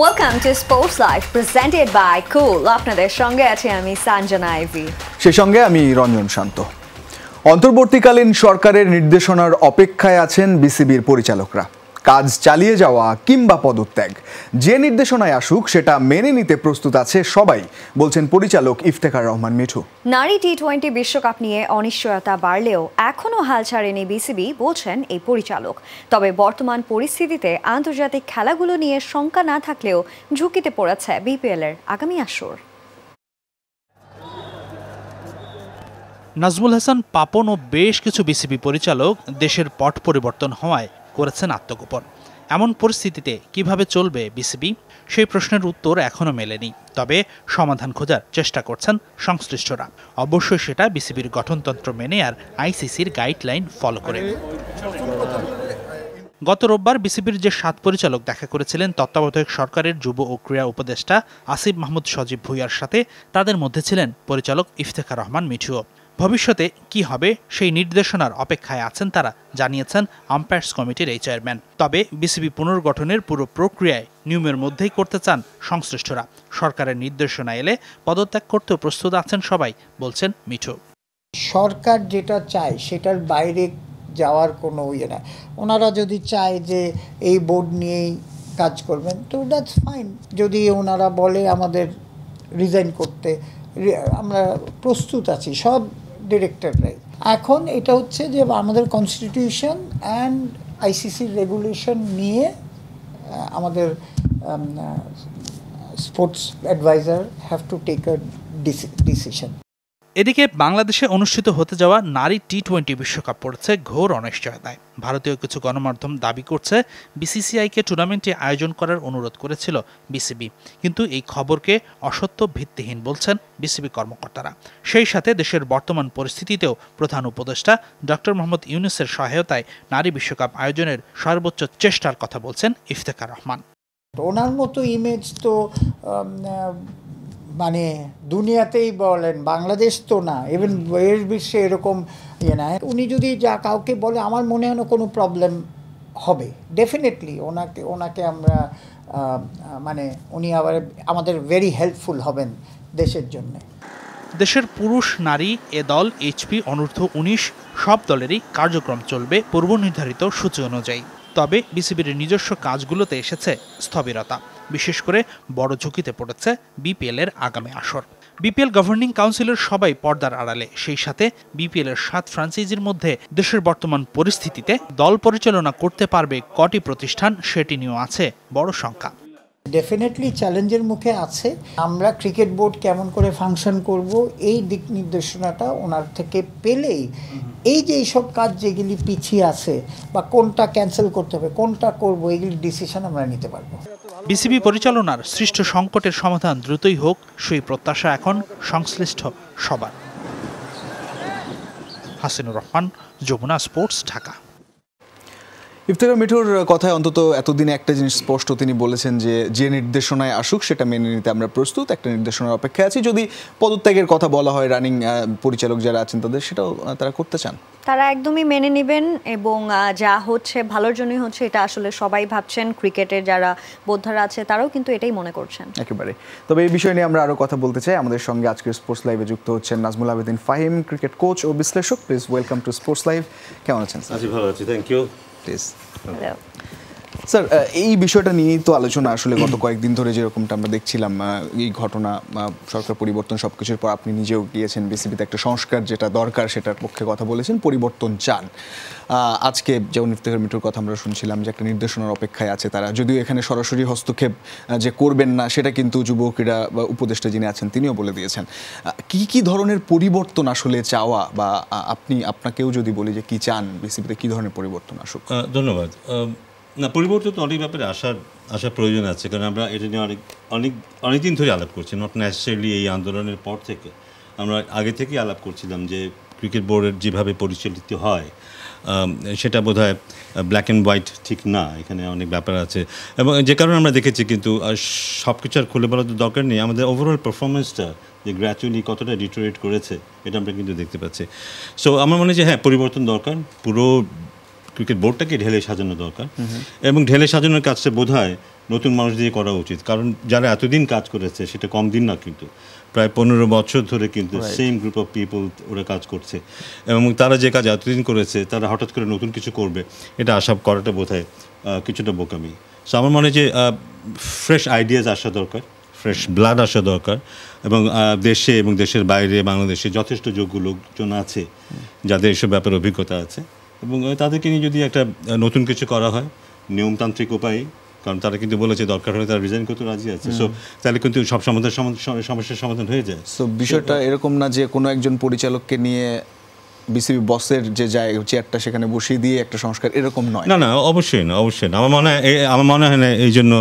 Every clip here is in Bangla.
Welcome to Sports Life presented by Cool. আপনাদের সঙ্গে আছি আমি সঞ্জনা আইভি। সেই সঙ্গে আমি রঞ্জন শান্ত। অন্তর্বর্তীকালীন সরকারের নির্দেশনার অপেক্ষায় আছেন বিসিবির পরিচালকরা। কাজ চালিয়ে যাওয়া কিংবা পদত্যাগ যে নির্দেশনায় আসুক সেটা মেনে নিতে প্রস্তুত আছে সবাই, বলছেন পরিচালক ইফতেখার রহমান মিঠু। নারী টি-20 বিশ্বকাপ নিয়ে অনিশ্চয়তা বাড়লেও এখনও হাল ছাড়েনি বিসিবি, বলছেন এই পরিচালক। তবে বর্তমান পরিস্থিতিতে আন্তর্জাতিক খেলাগুলো নিয়ে শঙ্কা না থাকলেও ঝুঁকিতে পড়েছে বিপিএল-এর আগামী আসর। নাজমুল হাসান পাপন ও বেশ কিছু বিসিবি পরিচালক দেশের পট পরিবর্তন হওয়ায় করেছেন আত্মগোপন। এমন পরিস্থিতিতে কিভাবে চলবে বিসিবি, সেই প্রশ্নের উত্তর এখনও মেলেনি। তবে সমাধান খোঁজার চেষ্টা করছেন সংশ্লিষ্টরা, অবশ্যই সেটা বিসিবির গঠনতন্ত্র মেনে আর আইসিসির গাইডলাইন ফলো করে। গত রোববার বিসিবির যে 7 পরিচালক দেখা করেছিলেন তত্ত্বাবধায়ক সরকারের যুব ও ক্রীড়া উপদেষ্টা আসিফ মাহমুদ সজীব ভুঁইয়ার সাথে, তাদের মধ্যে ছিলেন পরিচালক ইফতেখার রহমান মিঠুও। ভবিষ্যতে কি হবে সেই নির্দেশনার অপেক্ষায় আছেন তারা, জানিয়েছেন আম্পায়ার্স কমিটির এই চেয়ারম্যান। তবে বিসিবি পুনর্গঠনের পুরো প্রক্রিয়ায় নিয়মের মধ্যেই করতে চান সংশ্লিষ্টরা। সরকারের নির্দেশনা এলে পদত্যাগ করতেও প্রস্তুত আছেন সবাই, বলছেন মিঠু। সরকার যেটা চায় সেটার বাইরে যাওয়ার কোনো ইয়ে না। ওনারা যদি চায় যে এই বোর্ড নিয়েই কাজ করবেন তো দ্যাটস ফাইন। যদি ওনারা বলে আমাদের রিজাইন করতে, আমরা প্রস্তুত আছি সব ডিরেক্টররাই। এখন এটা হচ্ছে যে আমাদের কনস্টিটিউশন অ্যান্ড আইসিসির রেগুলেশন নিয়ে আমাদের sports adviser have to take a decision. এদিকে বাংলাদেশে অনুষ্ঠিত হতে যাওয়া নারী টি-20 বিশ্বকাপ পড়েছে ঘোর অনিশ্চয়তায়। ভারতীয় কিছু গণমাধ্যম দাবি করছে বিসিসিআইকে টুর্নামেন্টে আয়োজন করার অনুরোধ করেছিল বিসিবি, কিন্তু এই খবরকে অসত্য, ভিত্তিহীন বলছেন বিসিবি কর্মকর্তারা। সেই সাথে দেশের বর্তমান পরিস্থিতিতেও প্রধান উপদেষ্টা ডক্টর মোহাম্মদ ইউনূসের সহায়তায় নারী বিশ্বকাপ আয়োজনের সর্বোচ্চ চেষ্টার কথা বলছেন ইফতেখার রহমান। ওনার মতো ইমেজ তো মানে দুনিয়াতেই বলেন, বাংলাদেশ তো না, ইভেন এর বিশ্বে এরকম ইয়ে না। উনি যদি যা কাউকে বলে আমার মনে হয় না কোনো প্রবলেম হবে। ডেফিনেটলি ওনাকে আমরা মানে উনি আবার আমাদের ভেরি হেল্পফুল হবেন দেশের জন্য। দেশের পুরুষ নারী এ দল, এইচপি, অনূর্ধ্ব-19 সব দলেরই কার্যক্রম চলবে পূর্বনির্ধারিত সূচি অনুযায়ী। তবে বিসিবির নিজস্ব কাজগুলোতে এসেছে স্থবিরতা। বিশেষ করে বড় ঝুঁকিতে পড়েছে বিপিএল-এর আগামী আসর। বিপিএল গভর্নিং কাউন্সিলের সবাই পর্দার আড়ালে। সেই সাথে বিপিএল-এর 7 ফ্র্যাঞ্চাইজির মধ্যে দেশের বর্তমান পরিস্থিতিতে দল পরিচালনা করতে পারবে কটি প্রতিষ্ঠান, সেটি নিয়েও আছে বড় শঙ্কা। ডেফিনেটলি চ্যালেঞ্জের মুখে আছে। আমরা ক্রিকেট বোর্ড কেমন করে ফাংশন করব এই দিক নির্দেশনাটা ওনার থেকে পেলেই এই যে এইসব কাজ যেগুলি পিছিয়ে আছে বা কোনটা ক্যান্সেল করতে হবে, কোনটা করব, এইগুলি ডিসিশন আমরা নিতে পারবো। বিসিবি পরিচালনার সৃষ্ট সংকটের সমাধান দ্রুতই হোক, সেই প্রত্যাশা এখন সংশ্লিষ্ট সবার। হাসিনুর রহমান, যমুনা স্পোর্টস, ঢাকা। ইফতেখার মিঠুর কথায় অন্তত এতদিনে একটা জিনিস স্পষ্ট, তিনি বলেছেন যে নির্দেশনায় আসুক সেটা মেনে নিতে আমরা প্রস্তুত, একটা নির্দেশনার অপেক্ষায় আছি। যদি পদত্যাগের কথা বলা হয় রানিং পরিচালক যারা আছেন তাদের, সেটাও তারা করতে চান। তারা একদমই মেনে নেবেন এবং যা হচ্ছে ভালোর জন্যই হচ্ছে, এটা আসলে সবাই ভাবছেন। ক্রিকেটের যারা বোদ্ধারা আছে তারাও কিন্তু এটাই মনে করছেন একেবারে। তবে এই বিষয় নিয়ে আমরা আরও কথা বলতে চাই। আমাদের সঙ্গে আজকের স্পোর্টস লাইভে যুক্ত হচ্ছেন নাজমুল আবেদিন ফাহিম, ক্রিকেট কোচ ও বিশ্লেষক। Please welcome to sports live. কেমন আছেন স্যার? ভালো আছি, থ্যাংক ইউ। স্যার, এই বিষয়টা নিয়েই তো আলোচনা আসলে গত কয়েকদিন ধরে, যেরকমটা আমরা দেখছিলাম এই ঘটনা, সরকার পরিবর্তন সবকিছুর পর আপনি নিজেও গিয়েছেন বিসিবিতে, একটা সংস্কার যেটা দরকার সেটার পক্ষে কথা বলেছেন, পরিবর্তন চান। আজকে যেমন ইফতেখার মিঠুর কথা আমরা শুনছিলাম যে একটা নির্দেশনার অপেক্ষায় আছে তারা, যদিও এখানে সরাসরি হস্তক্ষেপ যে করবেন না সেটা কিন্তু যুব ক্রীড়া উপদেষ্টা যিনি আছেন তিনিও বলে দিয়েছেন। কি ধরনের পরিবর্তন আসলে চাওয়া, বা আপনাকেও যদি বলি যে কি চান বিসিবিতে, কি ধরনের পরিবর্তন আসুক? ধন্যবাদ। না, পরিবর্তন তো অনেক ব্যাপারে আসার প্রয়োজন আছে, কারণ আমরা এটা নিয়ে অনেক দিন ধরে আলাপ করছি, নট নেসেসারিলি এই আন্দোলনের পর থেকে। আমরা আগে থেকেই আলাপ করছিলাম যে ক্রিকেট বোর্ডের যেভাবে পরিচালিত হয় সেটা বোধহয় ব্ল্যাক অ্যান্ড হোয়াইট ঠিক না, এখানে অনেক ব্যাপার আছে। এবং যে কারণে আমরা দেখেছি, কিন্তু সব কিছু আর খুলে বলার তো দরকার নেই, আমাদের ওভারঅল পারফরমেন্সটা যে গ্র্যাজুয়ালি কতটা ডিটোরেট করেছে এটা আমরা কিন্তু দেখতে পাচ্ছি। সো আমার মনে হয় যে হ্যাঁ, পরিবর্তন দরকার, পুরো ক্রিকেট বোর্ডটাকে ঢেলে সাজানো দরকার। এবং ঢেলে সাজানোর কাজটা বোধহয় নতুন মানুষ দিয়ে করা উচিত, কারণ যারা এতদিন কাজ করেছে সেটা কম দিন না, কিন্তু প্রায় 15 বছর ধরে কিন্তু সেম গ্রুপ অফ পিপল ওরা কাজ করছে, এবং তারা যে কাজ এতদিন করেছে তারা হঠাৎ করে নতুন কিছু করবে এটা আশা করাটা বোধহয় কিছুটা বোকামি। সো আমার মনে হয় যে ফ্রেশ আইডিয়াস আসা দরকার, ফ্রেশ ব্লাড আসা দরকার, এবং দেশে এবং দেশের বাইরে বাংলাদেশে যথেষ্ট যোগ্য লোকজন আছে যাদের এসব ব্যাপারে অভিজ্ঞতা আছে, এবং তাদেরকে নিয়ে যদি একটা নতুন কিছু করা হয় নিয়মতান্ত্রিক উপায়ে, কারণ তারা কিন্তু বলেছে দরকার হলে তারা রিজাইন করতে রাজি আছে, সো তাহলে কিন্তু সব সমস্যার সমাধান হয়ে যায়। সো বিষয়টা এরকম না যে কোনো একজন পরিচালককে নিয়ে বিসিবি বসের যে চেয়ারটা সেখানে বসিয়ে দিয়ে একটা সংস্কার, এরকম নয়। না, অবশ্যই না, অবশ্যই না। আমার মনে হয় না এই জন্য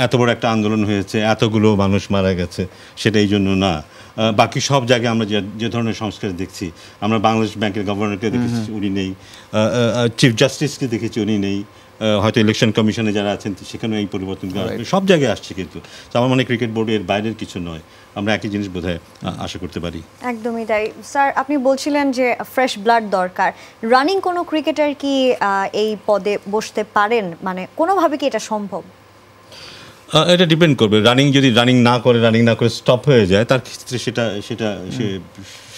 এত বড় একটা আন্দোলন হয়েছে, এতগুলো মানুষ মারা গেছে, সেটা এই জন্য না। বাকি সব জায়গায় আমরা যে ধরনের সংস্কার দেখছি, আমরা বাংলাদেশ ব্যাংকের গভর্নরকে দেখেছি, উনি নেই, চিফ জাস্টিসকে দেখেছি, উনি নেই, হয়তো ইলেকশন কমিশনে যারা আছেন সেখানেও এই পরিবর্তন সব জায়গায় আসছে, কিন্তু আমার মনে হয় ক্রিকেট বোর্ডের বাইরের কিছু নয়, আমরা একই জিনিস বোধহয় আশা করতে পারি। একদমই তাই। স্যার, আপনি বলছিলেন যে ফ্রেশ ব্লাড দরকার, রানিং কোনো ক্রিকেটার কি এই পদে বসতে পারেন, মানে কোনোভাবে কি এটা সম্ভব? এটা ডিপেন্ড করবে, যদি রানিং না করে স্টপ হয়ে যায়, তার ক্ষেত্রে সেটা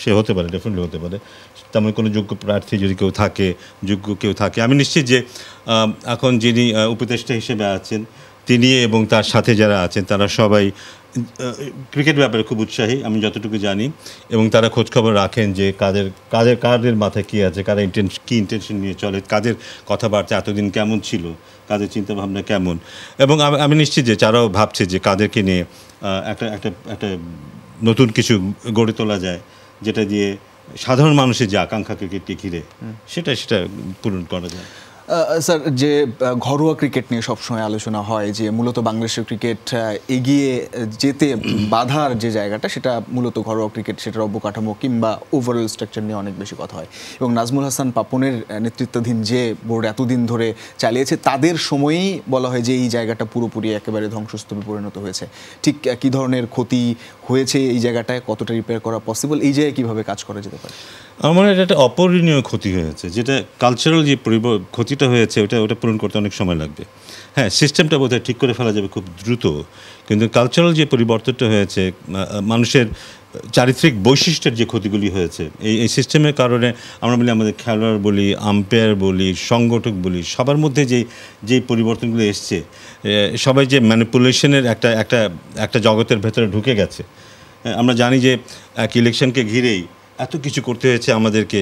সে হতে পারে, ডেফিনেটলি হতে পারে। তেমন কোনো যোগ্য প্রার্থী যদি কেউ থাকে, আমি নিশ্চিত যে এখন যিনি উপদেষ্টা হিসেবে আছেন তিনি এবং তার সাথে যারা আছেন তারা সবাই ক্রিকেট ব্যাপারে খুব উৎসাহী, আমি যতটুকু জানি, এবং তারা খোঁজখবর রাখেন যে কাদের মাথায় কী আছে, কারা কী ইন্টেনশন নিয়ে চলে, কাদের কথাবার্তা এতদিন কেমন ছিল, কাদের চিন্তাভাবনা কেমন, এবং আমি নিশ্চিত যে তারাও ভাবছে যে কাদেরকে নিয়ে একটা নতুন কিছু গড়ে তোলা যায়, যেটা দিয়ে সাধারণ মানুষের যে আকাঙ্ক্ষা ক্রিকেটকে ঘিরে সেটা পূরণ করা যায়। স্যার, যে ঘরোয়া ক্রিকেট নিয়ে সবসময় আলোচনা হয় যে মূলত বাংলাদেশের ক্রিকেট এগিয়ে যেতে বাধার যে জায়গাটা, সেটা মূলত ঘরোয়া ক্রিকেট, সেটার অবকাঠামো কিংবা ওভারঅল স্ট্রাকচার নিয়ে অনেক বেশি কথা হয়, এবং নাজমুল হাসান পাপনের নেতৃত্বাধীন যে বোর্ড এতদিন ধরে চালিয়েছে তাদের সময়েই বলা হয় যে এই জায়গাটা পুরোপুরি একেবারে ধ্বংসস্তূপে পরিণত হয়েছে। ঠিক কী ধরনের ক্ষতি হয়েছে এই জায়গাটায়, কতটা রিপেয়ার করা পসিবল, এই জায়গায় কীভাবে কাজ করা যেতে পারে? আমার মনে হয় এটা একটা অপরিণীয় ক্ষতি হয়েছে, যেটা কালচারাল যে ক্ষতিটা হয়েছে ওটা পূরণ করতে অনেক সময় লাগবে। হ্যাঁ, সিস্টেমটা বোধহয় ঠিক করে ফেলা যাবে খুব দ্রুত, কিন্তু কালচারাল যে পরিবর্তনটা হয়েছে, মানুষের চারিত্রিক বৈশিষ্ট্যের যে ক্ষতিগুলি হয়েছে এই সিস্টেমের কারণে, আমরা বলি আমাদের খেলোয়াড় বলি, আম্পায়ার বলি, সংগঠক বলি, সবার মধ্যে যেই পরিবর্তনগুলো এসছে, সবাই যে ম্যানিপুলেশনের একটা জগতের ভেতরে ঢুকে গেছে। আমরা জানি যে এক ইলেকশনকে ঘিরেই এত কিছু করতে হয়েছে আমাদেরকে,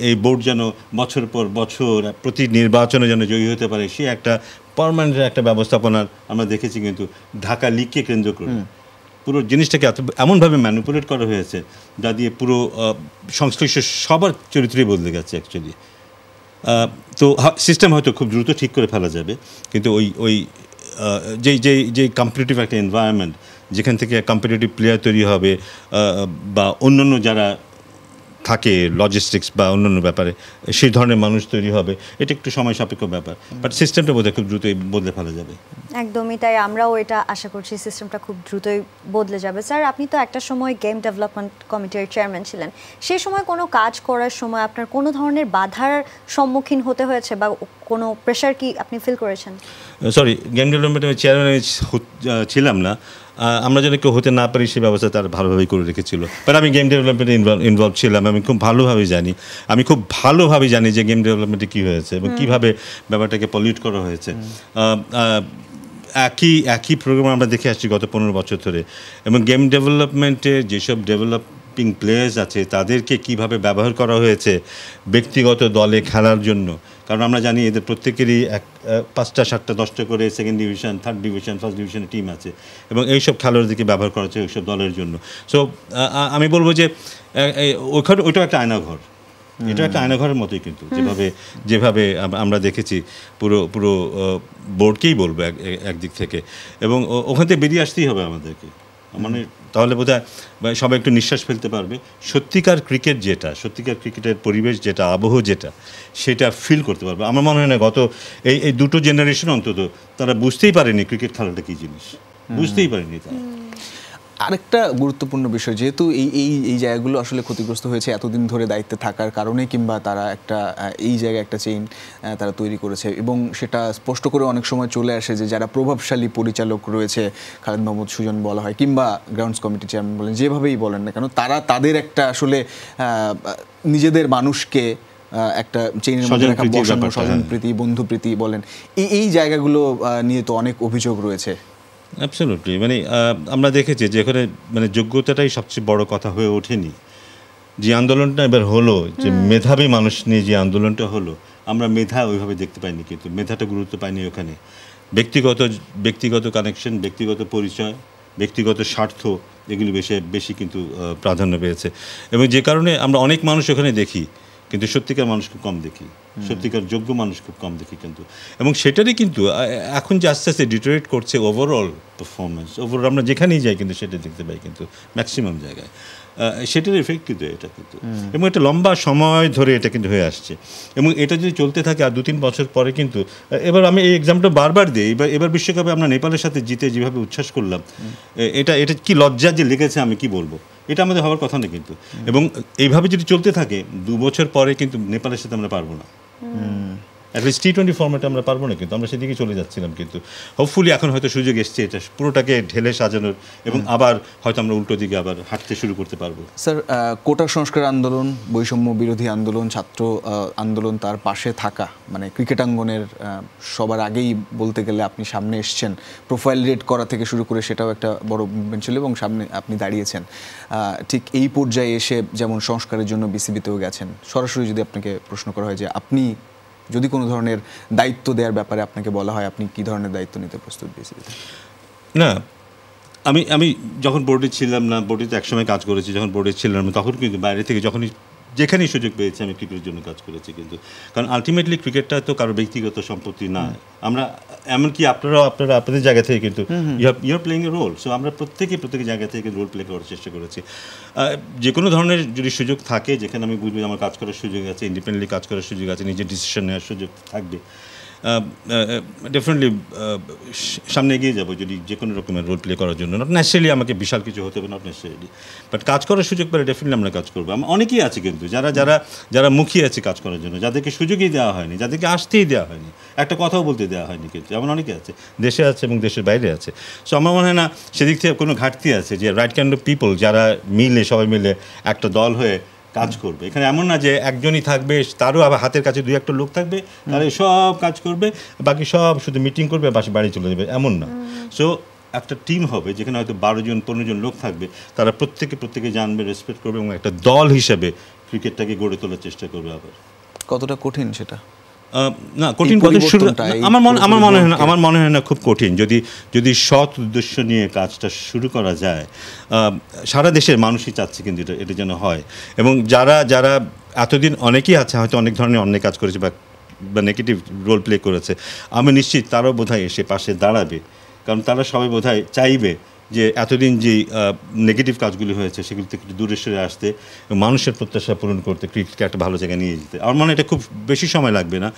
এই বোর্ড যেন বছর পর বছর প্রতি নির্বাচনে যেন জয়ী হতে পারে, সে একটা পার্মানেন্ট একটা ব্যবস্থাপনার আমরা দেখেছি, কিন্তু ঢাকা লিগকে কেন্দ্র করে পুরো জিনিসটাকে এমনভাবে ম্যানিপুলেট করা হয়েছে যা দিয়ে পুরো সংশ্লিষ্ট সবার চরিত্রই বদলে গেছে অ্যাকচুয়ালি। তো সিস্টেম হয়তো খুব দ্রুত ঠিক করে ফেলা যাবে, কিন্তু ওই যেই কম্পিটিটিভ একটা এনভায়রনমেন্ট, যেখান থেকে কম্পিটিটিভ প্লেয়ার তৈরি হবে, বা অন্যান্য যারা থাকে লজিস্টিক্স বা অন্যান্য ব্যাপারে সেই ধরনের মানুষ তৈরি হবে, এটা একটু সময় সাপেক্ষ ব্যাপার, বাট সিস্টেমটা বোধহয় খুব দ্রুতই বদলে ফেলা যাবে। একদমই তাই, আমরাও এটা আশা করছি সিস্টেমটা খুব দ্রুতই বদলে যাবে। স্যার, আপনি তো একটা সময় গেম ডেভেলপমেন্ট কমিটির চেয়ারম্যান ছিলেন, সেই সময় কোনো কাজ করার সময় আপনার কোনো ধরনের বাধার সম্মুখীন হতে হয়েছে বা কোনো প্রেশার কি আপনি ফিল করেছেন? সরি, গেম ডেভেলপমেন্টের চেয়ারম্যান ছিলাম না, আমরা যেন কেউ হতে না পারি সেই ব্যবস্থা তারা ভালোভাবেই করে রেখেছিল, বাট আমি গেম ডেভেলপমেন্টে ইনভলভ ছিলাম, আমি খুব ভালোভাবে জানি যে গেম ডেভেলপমেন্টে কী হয়েছে এবং কীভাবে ব্যাপারটাকে পলিউট করা হয়েছে। একই প্রোগ্রাম আমরা দেখে আসছি গত 15 বছর ধরে, এবং গেম ডেভেলপমেন্টে যেসব ডেভেলপিং প্লেয়ার্স আছে তাদেরকে কিভাবে ব্যবহার করা হয়েছে ব্যক্তিগত দলে খেলার জন্য, কারণ আমরা জানি এদের প্রত্যেকেরই 5টা 7টা 10টা করে second division, third division, first ডিভিশনের টিম আছে, এবং এইসব খেলোয়াড়দেরকে ব্যবহার করা হচ্ছে ওইসব দলের জন্য। সো আমি বলবো যে ওইটা একটা আয়নাঘর, এটা একটা আয়নাঘরের মতোই, কিন্তু যেভাবে আমরা দেখেছি পুরো বোর্ডকেই বলবো একদিক থেকে, এবং ওখান থেকে বেরিয়ে আসতেই হবে আমাদেরকে, মানে তাহলে বোধহয় সবাই একটু নিঃশ্বাস ফেলতে পারবে। সত্যিকার ক্রিকেটের পরিবেশ যেটা, আবহ যেটা, সেটা ফিল করতে পারবে। আমার মনে হয় না গত এই দুটো জেনারেশন অন্তত তারা বুঝতেই পারেনি ক্রিকেট খেলাটা কী জিনিস, বুঝতেই পারেনি তারা। আরেকটা গুরুত্বপূর্ণ বিষয়, যেহেতু এই জায়গাগুলো আসলে ক্ষতিগ্রস্ত হয়েছে এতদিন ধরে দায়িত্বে থাকার কারণে, কিংবা তারা একটা এই জায়গায় একটা চেইন তারা তৈরি করেছে, এবং সেটা স্পষ্ট করে অনেক সময় চলে আসে যে যারা প্রভাবশালী পরিচালক রয়েছে, খালেদ মাহমুদ সুজন বলা হয় কিংবা গ্রাউন্ডস কমিটি চেয়ারম্যান বলেন, যেভাবেই বলেন না কেন, তারা তাদের একটা আসলে নিজেদের মানুষকে একটা চেইনের মধ্যে রাখা, বসানো, স্বজনপ্রীতি, বন্ধুপ্রীতি বলেন, এই জায়গাগুলো নিয়ে তো অনেক অভিযোগ রয়েছে। অ্যাবসলিউটলি, মানে আমরা দেখেছি যেখানে মানে যোগ্যতাটাই সবচেয়ে বড় কথা হয়ে ওঠেনি। যে আন্দোলনটা এবার হলো, যে মেধাবী মানুষ নিয়ে যে আন্দোলনটা হলো, আমরা মেধা ওইভাবে দেখতে পাইনি, কিন্তু মেধাটা গুরুত্ব পাইনি ওখানে। ব্যক্তিগত কানেকশন, ব্যক্তিগত পরিচয়, ব্যক্তিগত স্বার্থ, এগুলি বেশি কিন্তু প্রাধান্য পেয়েছে। এবং যে কারণে আমরা অনেক মানুষ ওখানে দেখি, কিন্তু সত্যিকার মানুষ খুব কম দেখি, সত্যিকার যোগ্য মানুষ খুব কম দেখি কিন্তু। এবং সেটারই কিন্তু এখন যে আস্তে আস্তে ডিটোরেট করছে ওভারঅল পারফরমেন্স, ওভারঅল আমরা যেখানেই যাই কিন্তু সেটা দেখতে পাই কিন্তু ম্যাক্সিমাম জায়গায় সেটার এফেক্ট কিন্তু এটা কিন্তু। এবং এটা লম্বা সময় ধরে এটা কিন্তু হয়ে আসছে, এবং এটা যদি চলতে থাকে আর 2-3 বছর পরে কিন্তু, এবার আমি এই এক্সাম্পলটা বারবার দিই, এবার বিশ্বকাপে আমরা নেপালের সাথে জিতে যেভাবে উচ্ছ্বাস করলাম, এটা কি লজ্জা যে লেগেছে আমি কি বলবো, এটা আমাদের হওয়ার কথা না কিন্তু। এবং এইভাবে যদি চলতে থাকে 2 বছর পরে কিন্তু নেপালের সাথে আমরা পারবো না, অ্যাটলিস্ট T20 ফর্ম্যাটে আমরা পারবো না, কিন্তু আমরা সেদিকে চলে যাচ্ছিলাম। কিন্তু হোপফুলি এখন হয়তো সুযোগ এসছে এটা পুরোটাকে ঢেলে সাজানোর, এবং আবার হয়তো আমরা উল্টো দিকে আবার হাঁটতে শুরু করতে পারবো। স্যার, কোটা সংস্কার আন্দোলন, বৈষম্য বিরোধী আন্দোলন, ছাত্র আন্দোলন, তার পাশে থাকা, মানে ক্রিকেটাঙ্গনের সবার আগেই বলতে গেলে আপনি সামনে এসছেন, প্রোফাইল রেট করা থেকে শুরু করে সেটাও একটা বড় মুভমেন্ট ছিল, এবং সামনে আপনি দাঁড়িয়েছেন। ঠিক এই পর্যায়ে এসে যেমন সংস্কারের জন্য বিসিবিতেও গেছেন, সরাসরি যদি আপনাকে প্রশ্ন করা হয় যে আপনি যদি কোনো ধরনের দায়িত্ব দেওয়ার ব্যাপারে আপনাকে বলা হয়, আপনি কি ধরনের দায়িত্ব নিতে প্রস্তুত বিসিবিতে? না, আমি যখন বোর্ডে ছিলাম না, বোর্ডে তো একসময় কাজ করেছি, যখন বোর্ডে ছিলাম তখন কিন্তু বাইরে থেকে যেখানেই সুযোগ পেয়েছি আমি ক্রিকেটের জন্য কাজ করেছি কিন্তু। কারণ আলটিমেটলি ক্রিকেটটা তো কারো ব্যক্তিগত সম্পত্তি না। আমরা এমনকি আপনাদের জায়গা থেকে কিন্তু your playing a role. So আমরা প্রত্যেকে জায়গা থেকে রোল প্লে করার চেষ্টা করেছি। যে কোনো ধরনের যদি সুযোগ থাকে, যেখানে আমি বুঝবো আমার কাজ করার সুযোগ আছে, ইন্ডিপেন্ডেন্টলি কাজ করার সুযোগ আছে, নিজের ডিসিশন নেওয়ার সুযোগ থাকবে, ডেফিনেটলি সামনে এগিয়ে যাবো যদি যে কোনো রকমের রোল প্লে করার জন্য। নট ন্যাচারালি আমাকে বিশাল কিছু হতে হবে, নট ন্যাচারালি, বাট কাজ করার সুযোগ পেলে ডেফিনেটলি আমরা কাজ করবো। অনেকেই আছে কিন্তু যারা মুখিয়ে আছে কাজ করার জন্য, যাদেরকে সুযোগই দেওয়া হয়নি, যাদেরকে আসতেই দেওয়া হয়নি, একটা কথাও বলতে দেওয়া হয়নি কিন্তু, এমন অনেকে আছে, দেশে আছে এবং দেশের বাইরে আছে। সো আমার মনে হয় না সেদিক থেকে কোনো ঘাটতি আছে, যে রাইট কাইন্ড অফ পিপল যারা সবাই মিলে একটা দল হয়ে কাজ করবে। এখানে এমন না যে একজনই থাকবে, তারও আবার হাতের কাছে 2-1 লোক থাকবে, তারা সব কাজ করবে, বাকি সব শুধু মিটিং করবে, বাড়ি চলে যাবে, এমন না। সো একটা টিম হবে যেখানে হয়তো 12-15 জন লোক থাকবে, তারা প্রত্যেকে জানবে, রেসপেক্ট করবে, এবং একটা দল হিসেবে ক্রিকেটটাকে গড়ে তোলার চেষ্টা করবে। আবার কতটা কঠিন সেটা? না, কঠিন আমার মনে হয় না খুব কঠিন, যদি সৎ উদ্দেশ্য নিয়ে কাজটা শুরু করা যায়। সারা দেশের মানুষই চাচ্ছে কিন্তু এটা যেন হয়, এবং যারা এতদিন অনেকেই আছে হয়তো অনেক ধরনের অন্যায় কাজ করেছে বা নেগেটিভ রোল প্লে করেছে, আমি নিশ্চিত তারাও বোধহয় এসে পাশে দাঁড়াবে, কারণ তারা সবাই বোধহয় চাইবে যে এতদিন যে নেগেটিভ কাজগুলি হয়েছে সেগুলি থেকে একটু দূরে সরে আসতে, মানুষের প্রত্যাশা পূরণ করতে, ক্রিকেটকে একটা ভালো জায়গায় নিয়ে যেতে। আমার মনে হয় এটা খুব বেশি সময় লাগবে না,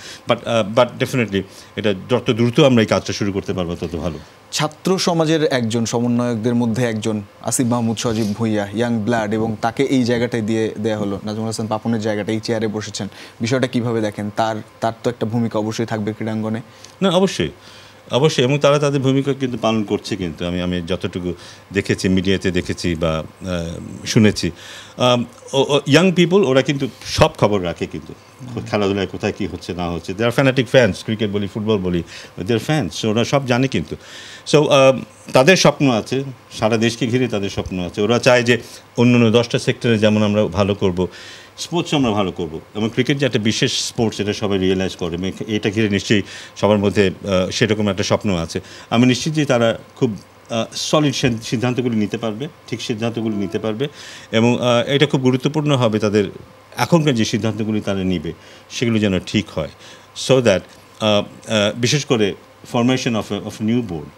বাট ডেফিনেটলি এটা যত দ্রুত আমরা এই কাজটা শুরু করতে পারবো তত ভালো। ছাত্র সমাজের একজন সমন্বয়কদের মধ্যে একজন আসিফ মাহমুদ সজীব ভুঁইয়া, ইয়াং ব্লাড, এবং তাকে এই জায়গাটাই দিয়ে দেওয়া হলো। নাজমুল হাসান পাপনের জায়গাটা, এই চেয়ারে বসেছেন, বিষয়টা কিভাবে দেখেন? তার তো একটা ভূমিকা অবশ্যই থাকবে ক্রীড়াঙ্গনে। না, অবশ্যই, এবং তারা তাদের ভূমিকা কিন্তু পালন করছে কিন্তু। আমি যতটুকু দেখেছি, মিডিয়াতে দেখেছি বা শুনেছি, ইয়াং পিপল ওরা কিন্তু সব খবর রাখে কিন্তু, খেলাধুলায় কোথায় কী হচ্ছে না হচ্ছে। দে আর ফ্যানাটিক ফ্যান্স, ক্রিকেট বলি, ফুটবল বলি, দে আর ফ্যান্স, ওরা সব জানে কিন্তু। সো তাদের স্বপ্ন আছে, সারা দেশকে ঘিরে তাদের স্বপ্ন আছে। ওরা চায় যে অন্য 10টা সেক্টরে যেমন আমরা ভালো করব, স্পোর্টস আমরা ভালো করব, এবং ক্রিকেট যে একটা বিশেষ স্পোর্টস এটা সবাই রিয়েলাইজ করে, এটা ঘিরে নিশ্চয়ই সবার মধ্যে সেরকম একটা স্বপ্ন আছে। আমি নিশ্চিত যে তারা খুব সলিড সিদ্ধান্তগুলি নিতে পারবে, ঠিক সিদ্ধান্তগুলি নিতে পারবে, এবং এটা খুব গুরুত্বপূর্ণ হবে তাদের এখনকার যে সিদ্ধান্তগুলি তারা নিবে সেগুলো যেন ঠিক হয়। সো দ্যাট বিশেষ করে ফরমেশন অফ নিউ বোর্ড,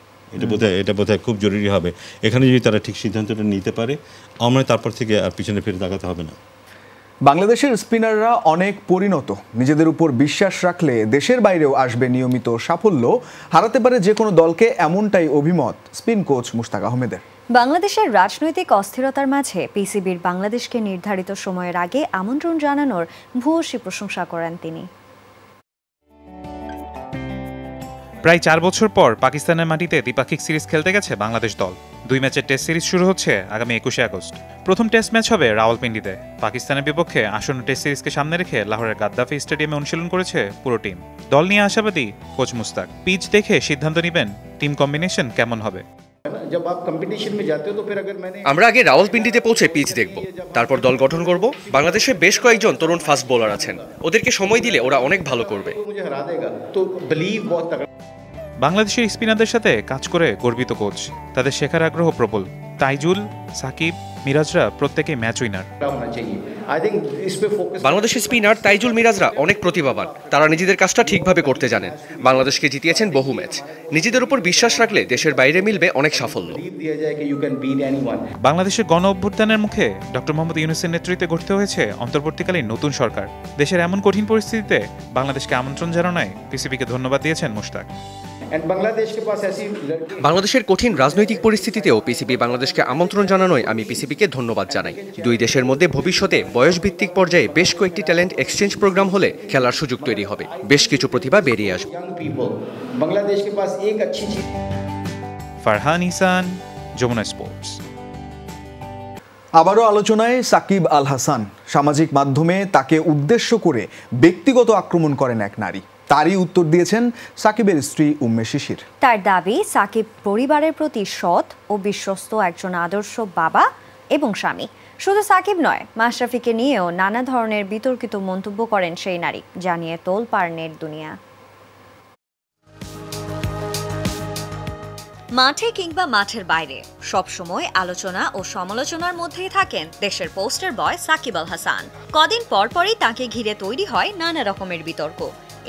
এটা বোধহয় খুব জরুরি হবে। এখানে যদি তারা ঠিক সিদ্ধান্তটা নিতে পারে, আমরা তারপর থেকে আর পিছনে ফিরে তাকাতে হবে না। বাংলাদেশের স্পিনাররা অনেক পরিণত, নিজেদের উপর বিশ্বাস রাখলে দেশের বাইরেও আসবে নিয়মিত সাফল্য, হারাতে পারে যে কোনো দলকে, এমনটাই অভিমত স্পিন কোচ মুশতাক আহমেদের। বাংলাদেশের রাজনৈতিক অস্থিরতার মাঝে পিসিবির বাংলাদেশকে নির্ধারিত সময়ের আগে আমন্ত্রণ জানানোর ভূয়সী প্রশংসা করেন তিনি। প্রায় 4 বছর পর পাকিস্তানের মাটিতে দ্বিপাক্ষিক সিরিজ খেলতে গেছে বাংলাদেশ দল। 2 ম্যাচের টেস্ট সিরিজ শুরু হচ্ছে আগামী 21শে আগস্ট। প্রথম টেস্ট ম্যাচ হবে রাওয়ালপিন্ডিতে। পাকিস্তানের বিপক্ষে আসন্ন টেস্ট সিরিজকে সামনে রেখে লাহোরের গাদ্দাফি স্টেডিয়ামে অনুশীলন করেছে পুরো টিম। দল নিয়ে আশাবাদী কোচ মুস্তাক। পিচ দেখে সিদ্ধান্ত নেবেন টিম কম্বিনেশন কেমন হবে। আমরা আগে রাওয়ালপিন্ডিতে পৌঁছে পিচ দেখব, তারপর দল গঠন করব। বাংলাদেশে বেশ কয়েকজন তরুণ ফাস্ট বোলার আছেন, ওদেরকে সময় দিলে ওরা অনেক ভালো করবে। বাংলাদেশের স্পিনারদের সাথে কাজ করে গর্বিত কোচ। তাদের শেখার আগ্রহ প্রবল। তাইজুল, সাকিব, মিরাজরা প্রত্যেকেই ম্যাচ উইনার। বাংলাদেশের স্পিনার তাইজুল, মিরাজরা অনেক প্রতিভাবান। তারা নিজেদের কাজটা ঠিকভাবে করতে জানেন। বাংলাদেশকে জিতিয়েছেন বহু ম্যাচ। নিজেদের উপর বিশ্বাস রাখলে দেশের বাইরে মিলবে অনেক সাফল্য। বাংলাদেশের গণ অভ্যুত্থানের মুখে ডক্টর মোহাম্মদ ইউনূসের নেতৃত্বে গঠিত হয়েছে অন্তর্বর্তীকালীন নতুন সরকার। দেশের এমন কঠিন পরিস্থিতিতে বাংলাদেশকে আমন্ত্রণ জানানোয় পিসিবিকে ধন্যবাদ দিয়েছেন মুশতাক। বাংলাদেশের কঠিন রাজনৈতিক পরিস্থিতিতেও পিসিবি বাংলাদেশকে আমন্ত্রণ জানানোয় আমি পিসিবিকে ধন্যবাদ জানাই। দুই দেশের মধ্যে ভবিষ্যতে বয়সভিত্তিক পর্যায়ে বেশ কয়েকটি ট্যালেন্ট এক্সচেঞ্জ প্রোগ্রাম হলে খেলার সুযোগ তৈরি হবে, বেশ কিছু প্রতিভা বেরিয়ে আসবে। ফারহান ইসান, যমুনা স্পোর্টস। আবারও আলোচনায় সাকিব আল হাসান। সামাজিক মাধ্যমে তাকে উদ্দেশ্য করে ব্যক্তিগত আক্রমণ করেন এক নারী। তারই উত্তর দিয়েছেন সাকিবের স্ত্রী উম্মে শিশির। তার দাবি, সাকিব পরিবারের প্রতি সৎ ও বিশ্বস্ত একজন আদর্শ বাবা এবং স্বামী। শুধু সাকিব নয়, মাশরাফিকে নিয়েও নানা ধরনের বিতর্কিত মন্তব্য করেন সেই নারী, জানিয়ে তোলপাড় নেট দুনিয়া। মাঠে কিংবা মাঠের বাইরে সবসময় আলোচনা ও সমালোচনার মধ্যেই থাকেন দেশের পোস্টার বয় সাকিব আল হাসান। কদিন পরপরই তাকে ঘিরে তৈরি হয় নানা রকমের বিতর্ক।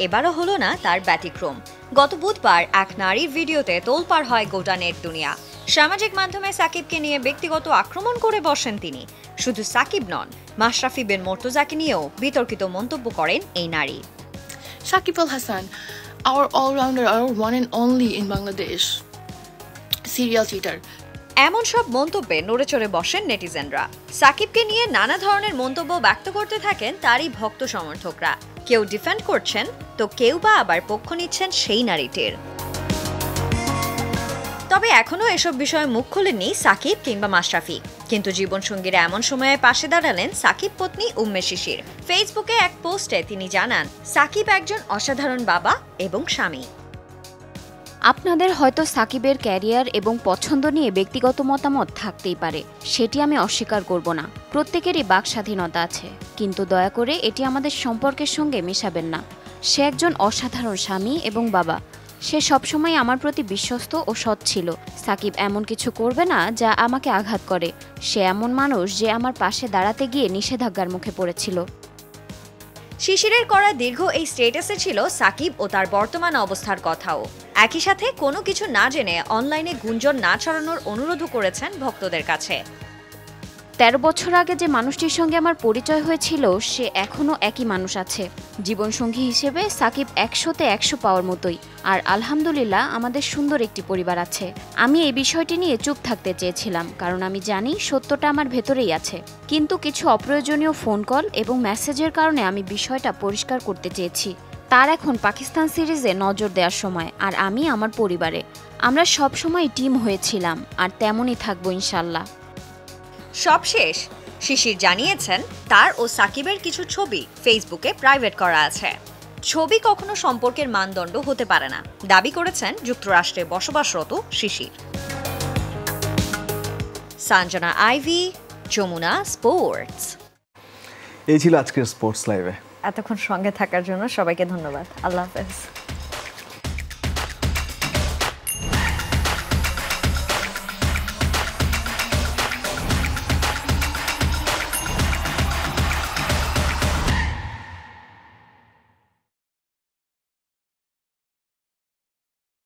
এবারও হলো না তার ব্যতিক্রম। গত বুধবার এক নারীর ভিডিওতে তোলপাড় হয় গোটা নেট দুনিয়া। সামাজিক মাধ্যমে সাকিবকে নিয়ে ব্যক্তিগত আক্রমণ করে বসেন তিনি। শুধু সাকিব নন, মাশরাফি বিন মুর্তজাকে নিয়েও বিতর্কিত মন্তব্য করেন এই নারী। Sakib Al Hasan, our all-rounder, our one and only in Bangladesh. Serial cheater. এমন সব মন্তব্যে নড়েচড়ে বসেন নেটিজেনরা। সাকিবকে নিয়ে নানা ধরনের মন্তব্য ব্যক্ত করতে থাকেন তারই ভক্ত সমর্থকরা। কেউ ডিফেন্ড করছেন, তো কেউ বা আবার পক্ষ নিচ্ছেন সেই নারীটির। তবে এখনো এসব বিষয়ে মুখ খোলেননি সাকিব কিংবা মাশরাফি। কিন্তু জীবনসঙ্গীরা এমন সময়ে পাশে দাঁড়ালেন সাকিব পত্নী উম্মে শিশির। ফেসবুকে এক পোস্টে তিনি জানান, সাকিব একজন অসাধারণ বাবা এবং স্বামী। আপনাদের হয়তো সাকিবের ক্যারিয়ার এবং পছন্দ নিয়ে ব্যক্তিগত মতামত থাকতেই পারে, সেটি আমি অস্বীকার করব না। প্রত্যেকেরই বাক স্বাধীনতা আছে, কিন্তু দয়া করে এটি আমাদের সম্পর্কের সঙ্গে মেশাবেন না। সে একজন অসাধারণ স্বামী এবং বাবা। সে সবসময় আমার প্রতি বিশ্বস্ত ও সৎ ছিল। সাকিব এমন কিছু করবে না যা আমাকে আঘাত করে। সে এমন মানুষ যে আমার পাশে দাঁড়াতে গিয়ে নিষেধাজ্ঞার মুখে পড়েছিল। শিশিরের করা দীর্ঘ এই স্ট্যাটাসে ছিল সাকিব ও তার বর্তমান অবস্থার কথাও। একই সাথে কোনো কিছু না জেনে অনলাইনে গুঞ্জন না ছড়ানোর অনুরোধও করেছেন ভক্তদের কাছে। 13 বছর আগে যে মানুষটির সঙ্গে আমার পরিচয় হয়েছিল, সে এখনও একই মানুষ আছে। জীবনসঙ্গী হিসেবে সাকিব 100তে 100 পাওয়ার মতোই। আর আলহামদুলিল্লাহ আমাদের সুন্দর একটি পরিবার আছে। আমি এই বিষয়টি নিয়ে চুপ থাকতে চেয়েছিলাম, কারণ আমি জানি সত্যটা আমার ভেতরেই আছে। কিন্তু কিছু অপ্রয়োজনীয় ফোন কল এবং মেসেজের কারণে আমি বিষয়টা পরিষ্কার করতে চেয়েছি। তার এখন পাকিস্তান সিরিজে নজর দেওয়ার সময়, আর আমি আমার পরিবারে। আমরা সব সময় টিম হয়েছিলাম, আর তেমনই থাকবো ইনশাল্লাহ। সবশেষ শিশির জানিয়েছেন, তার ও সাকিবের কিছু ছবি ফেসবুকে প্রাইভেট করা আছে। ছবি কখনো সম্পর্কের মানদণ্ড হতে পারে না, দাবি করেছেন যুক্তরাষ্ট্রে বসবাসরত শিশির। Sanjana Ivy, Jamuna sports. এই ছিল আজকের স্পোর্টস লাইভে। এতক্ষণ সঙ্গে থাকার জন্য সবাইকে ধন্যবাদ। আল্লাহ হাফেজ।